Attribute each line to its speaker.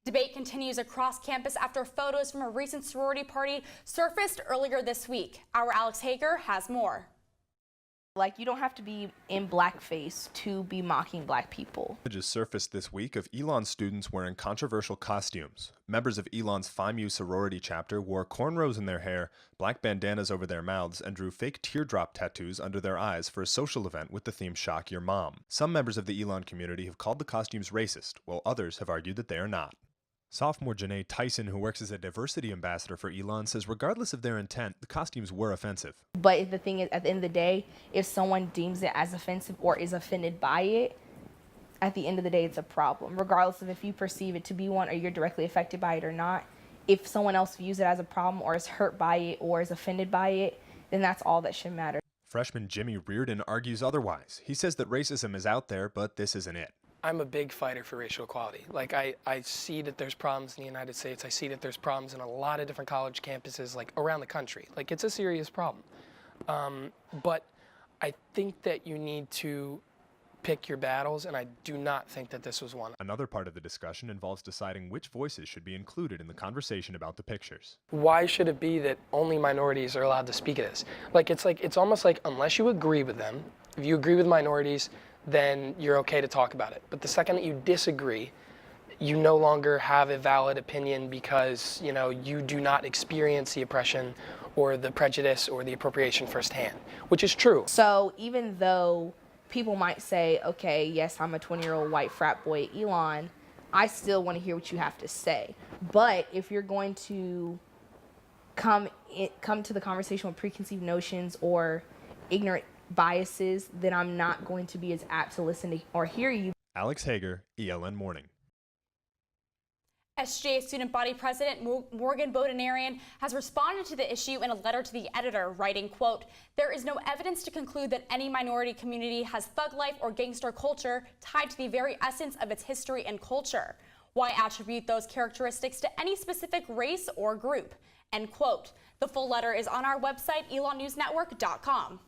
Speaker 1: Debate continues across campus after photos from a recent sorority party surfaced earlier this week. Our Alex Hager has more.
Speaker 2: Like, you don't have to be in blackface to be mocking black people.
Speaker 3: Images surfaced this week of Elon students wearing controversial costumes. Members of Elon's FIMU sorority chapter wore cornrows in their hair, black bandanas over their mouths, and drew fake teardrop tattoos under their eyes for a social event with the theme Shock Your Mom. Some members of the Elon community have called the costumes racist, while others have argued that they are not. Sophomore Janae Tyson, who works as a diversity ambassador for Elon, says regardless of their intent, the costumes were offensive.
Speaker 2: But the thing is, at the end of the day, if someone deems it as offensive or is offended by it, at the end of the day, it's a problem. Regardless of if you perceive it to be one or you're directly affected by it or not, if someone else views it as a problem or is hurt by it or is offended by it, then that's all that should matter.
Speaker 3: Freshman Jimmy Reardon argues otherwise. He says that racism is out there, but this isn't it.
Speaker 4: I'm a big fighter for racial equality. Like, I see that there's problems in the United States. I see that there's problems in a lot of different college campuses, like, around the country. Like, it's a serious problem. But I think that you need to pick your battles, and I do not think that this was one.
Speaker 3: Another part of the discussion involves deciding which voices should be included in the conversation about the pictures.
Speaker 4: Why should it be that only minorities are allowed to speak of this? It's almost like, unless you agree with them, if you agree with minorities, then you're okay to talk about it. But the second that you disagree, you no longer have a valid opinion because, you do not experience the oppression or the prejudice or the appropriation firsthand, which is true.
Speaker 2: So even though people might say, okay, yes, I'm a 20-year-old white frat boy at Elon, I still want to hear what you have to say. But if you're going to come to the conversation with preconceived notions or ignorant biases, then I'm not going to be as apt to listen to or hear you.
Speaker 3: Alex Hager, ELN Morning.
Speaker 1: SGA Student Body President Morgan Bodinarian has responded to the issue in a letter to the editor, writing, quote, "There is no evidence to conclude that any minority community has thug life or gangster culture tied to the very essence of its history and culture. Why attribute those characteristics to any specific race or group?" End quote. The full letter is on our website, elonnewsnetwork.com.